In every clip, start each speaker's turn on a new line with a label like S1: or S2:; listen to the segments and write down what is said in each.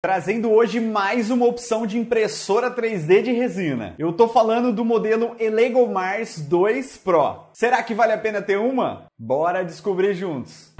S1: Trazendo hoje mais uma opção de impressora 3D de resina. Eu tô falando do modelo Elego Mars 2 Pro. Será que vale a pena ter uma? Bora descobrir juntos!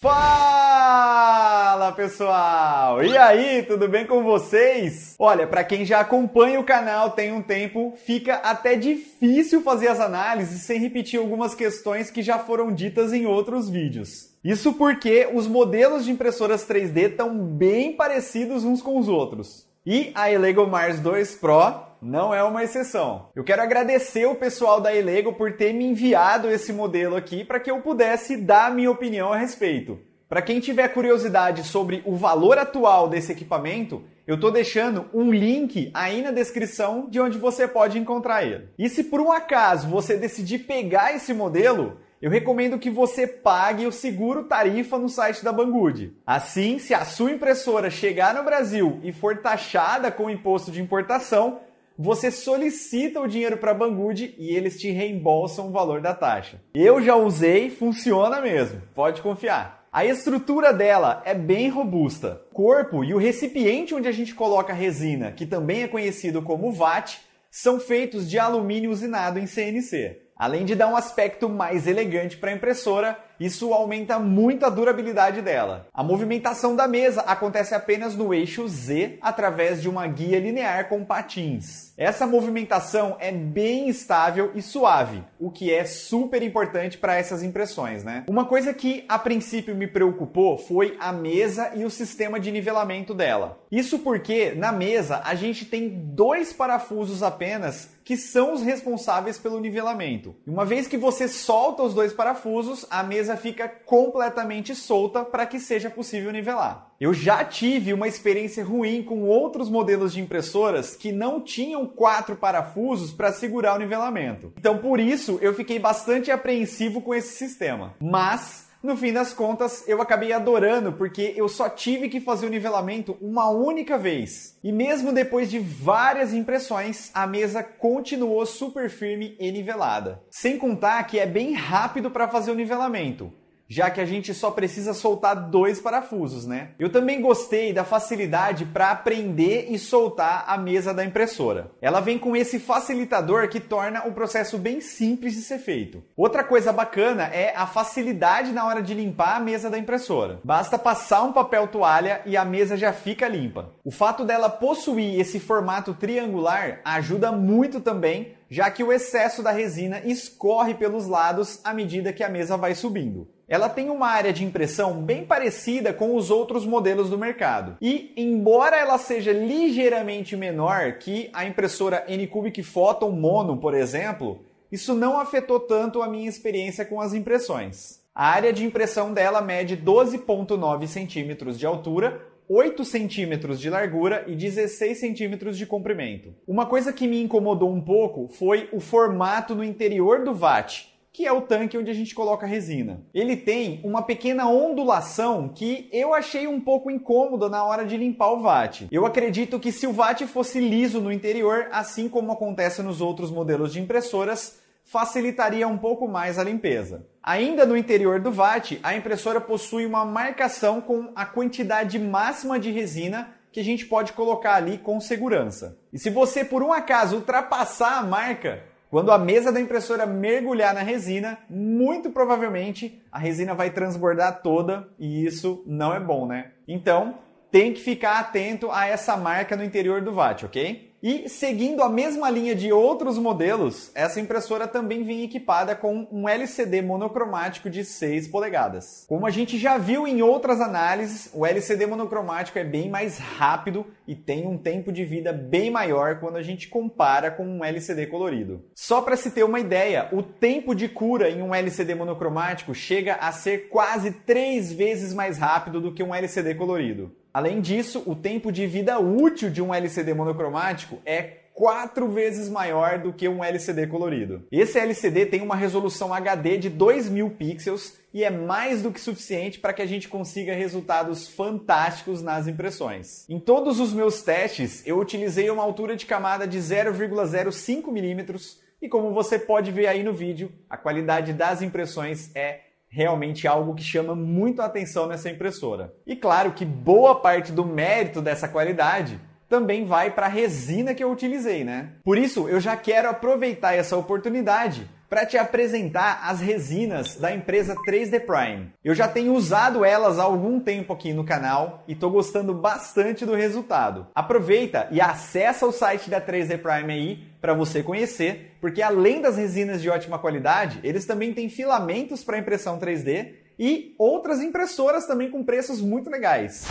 S1: Fala pessoal! E aí, tudo bem com vocês? Olha, para quem já acompanha o canal tem um tempo, fica até difícil fazer as análises sem repetir algumas questões que já foram ditas em outros vídeos. Isso porque os modelos de impressoras 3D estão bem parecidos uns com os outros. E a Elego Mars 2 Pro não é uma exceção. Eu quero agradecer o pessoal da Elego por ter me enviado esse modelo aqui para que eu pudesse dar a minha opinião a respeito. Para quem tiver curiosidade sobre o valor atual desse equipamento, eu estou deixando um link aí na descrição de onde você pode encontrar ele. E se por um acaso você decidir pegar esse modelo, eu recomendo que você pague o seguro tarifa no site da Banggood. Assim, se a sua impressora chegar no Brasil e for taxada com imposto de importação, você solicita o dinheiro para a Banggood e eles te reembolsam o valor da taxa. Eu já usei, funciona mesmo, pode confiar. A estrutura dela é bem robusta. O corpo e o recipiente onde a gente coloca a resina, que também é conhecido como VAT, são feitos de alumínio usinado em CNC. Além de dar um aspecto mais elegante para a impressora, isso aumenta muito a durabilidade dela. A movimentação da mesa acontece apenas no eixo Z através de uma guia linear com patins. Essa movimentação é bem estável e suave, o que é super importante para essas impressões, né? Uma coisa que a princípio me preocupou foi a mesa e o sistema de nivelamento dela. Isso porque na mesa a gente tem 2 parafusos apenas que são os responsáveis pelo nivelamento. E uma vez que você solta os 2 parafusos, a mesa fica completamente solta para que seja possível nivelar. Eu já tive uma experiência ruim com outros modelos de impressoras que não tinham 4 parafusos para segurar o nivelamento. Então por isso eu fiquei bastante apreensivo com esse sistema. Mas no fim das contas, eu acabei adorando porque eu só tive que fazer o nivelamento uma única vez. E mesmo depois de várias impressões, a mesa continuou super firme e nivelada. Sem contar que é bem rápido para fazer o nivelamento, já que a gente só precisa soltar 2 parafusos, né? Eu também gostei da facilidade para prender e soltar a mesa da impressora. Ela vem com esse facilitador que torna o processo bem simples de ser feito. Outra coisa bacana é a facilidade na hora de limpar a mesa da impressora. Basta passar um papel toalha e a mesa já fica limpa. O fato dela possuir esse formato triangular ajuda muito também, já que o excesso da resina escorre pelos lados à medida que a mesa vai subindo. Ela tem uma área de impressão bem parecida com os outros modelos do mercado. E, embora ela seja ligeiramente menor que a impressora Anycubic Photon Mono, por exemplo, isso não afetou tanto a minha experiência com as impressões. A área de impressão dela mede 12,9 centímetros de altura, 8 centímetros de largura e 16 centímetros de comprimento. Uma coisa que me incomodou um pouco foi o formato no interior do VAT, que é o tanque onde a gente coloca a resina. Ele tem uma pequena ondulação que eu achei um pouco incômoda na hora de limpar o VAT. Eu acredito que se o VAT fosse liso no interior, assim como acontece nos outros modelos de impressoras, facilitaria um pouco mais a limpeza. Ainda no interior do VAT, a impressora possui uma marcação com a quantidade máxima de resina que a gente pode colocar ali com segurança. E se você por um acaso ultrapassar a marca, quando a mesa da impressora mergulhar na resina, muito provavelmente a resina vai transbordar toda e isso não é bom, né? Então, tem que ficar atento a essa marca no interior do VAT, ok? E seguindo a mesma linha de outros modelos, essa impressora também vem equipada com um LCD monocromático de 6 polegadas. Como a gente já viu em outras análises, o LCD monocromático é bem mais rápido e tem um tempo de vida bem maior quando a gente compara com um LCD colorido. Só para se ter uma ideia, o tempo de cura em um LCD monocromático chega a ser quase 3 vezes mais rápido do que um LCD colorido. Além disso, o tempo de vida útil de um LCD monocromático é 4 vezes maior do que um LCD colorido. Esse LCD tem uma resolução HD de 2000 pixels e é mais do que suficiente para que a gente consiga resultados fantásticos nas impressões. Em todos os meus testes, eu utilizei uma altura de camada de 0,05 mm e como você pode ver aí no vídeo, a qualidade das impressões é realmente algo que chama muito a atenção nessa impressora. E claro que boa parte do mérito dessa qualidade também vai para a resina que eu utilizei, né? Por isso, eu já quero aproveitar essa oportunidade para te apresentar as resinas da empresa 3D Prime. Eu já tenho usado elas há algum tempo aqui no canal e estou gostando bastante do resultado. Aproveita e acessa o site da 3D Prime aí para você conhecer, porque além das resinas de ótima qualidade, eles também têm filamentos para impressão 3D e outras impressoras também com preços muito legais.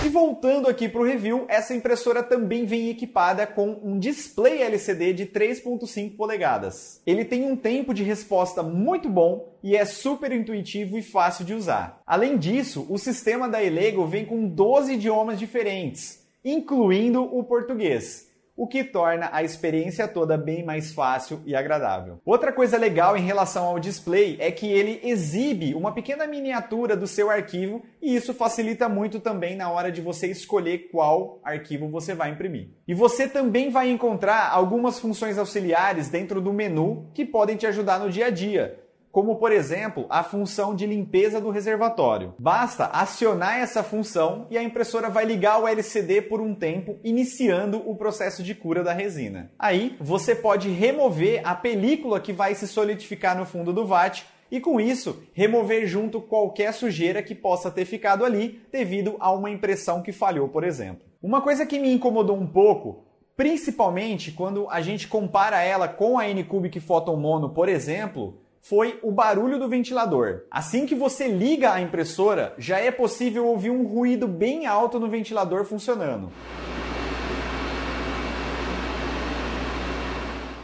S1: E voltando aqui para o review, essa impressora também vem equipada com um display LCD de 3.5 polegadas. Ele tem um tempo de resposta muito bom e é super intuitivo e fácil de usar. Além disso, o sistema da Elego vem com 12 idiomas diferentes, incluindo o português, o que torna a experiência toda bem mais fácil e agradável. Outra coisa legal em relação ao display é que ele exibe uma pequena miniatura do seu arquivo e isso facilita muito também na hora de você escolher qual arquivo você vai imprimir. E você também vai encontrar algumas funções auxiliares dentro do menu que podem te ajudar no dia a dia, como por exemplo a função de limpeza do reservatório. Basta acionar essa função e a impressora vai ligar o LCD por um tempo, iniciando o processo de cura da resina. Aí você pode remover a película que vai se solidificar no fundo do vat e com isso remover junto qualquer sujeira que possa ter ficado ali devido a uma impressão que falhou, por exemplo. Uma coisa que me incomodou um pouco, principalmente quando a gente compara ela com a Anycubic Photon Mono, por exemplo, foi o barulho do ventilador. Assim que você liga a impressora, já é possível ouvir um ruído bem alto no ventilador funcionando.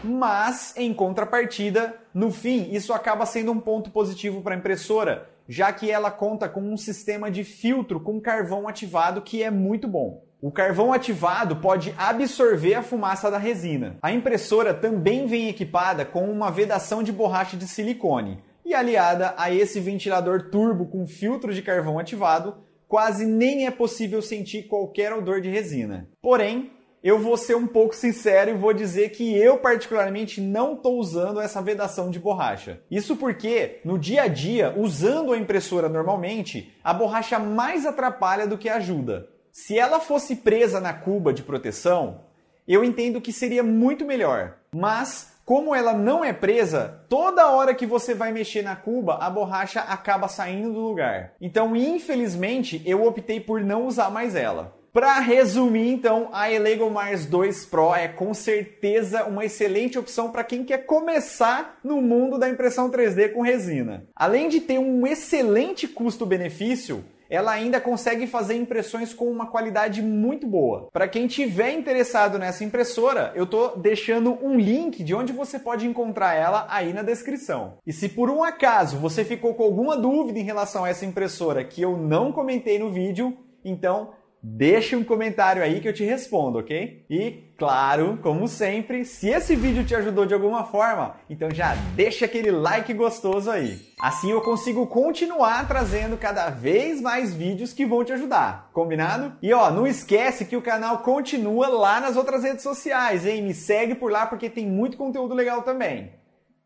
S1: Mas, em contrapartida, no fim, isso acaba sendo um ponto positivo para a impressora, já que ela conta com um sistema de filtro com carvão ativado que é muito bom. O carvão ativado pode absorver a fumaça da resina. A impressora também vem equipada com uma vedação de borracha de silicone e aliada a esse ventilador turbo com filtro de carvão ativado, quase nem é possível sentir qualquer odor de resina. Porém, eu vou ser um pouco sincero e vou dizer que eu particularmente não estou usando essa vedação de borracha. Isso porque, no dia a dia, usando a impressora normalmente, a borracha mais atrapalha do que ajuda. Se ela fosse presa na cuba de proteção, eu entendo que seria muito melhor. Mas, como ela não é presa, toda hora que você vai mexer na cuba, a borracha acaba saindo do lugar. Então, infelizmente, eu optei por não usar mais ela. Para resumir, então, a Elego Mars 2 Pro é com certeza uma excelente opção para quem quer começar no mundo da impressão 3D com resina. Além de ter um excelente custo-benefício, ela ainda consegue fazer impressões com uma qualidade muito boa. Para quem tiver interessado nessa impressora, eu tô deixando um link de onde você pode encontrar ela aí na descrição. E se por um acaso você ficou com alguma dúvida em relação a essa impressora que eu não comentei no vídeo, então deixe um comentário aí que eu te respondo, ok? E, claro, como sempre, se esse vídeo te ajudou de alguma forma, então já deixa aquele like gostoso aí. Assim eu consigo continuar trazendo cada vez mais vídeos que vão te ajudar, combinado? E ó, não esquece que o canal continua lá nas outras redes sociais, hein? Me segue por lá porque tem muito conteúdo legal também.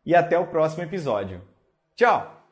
S1: E até o próximo episódio. Tchau!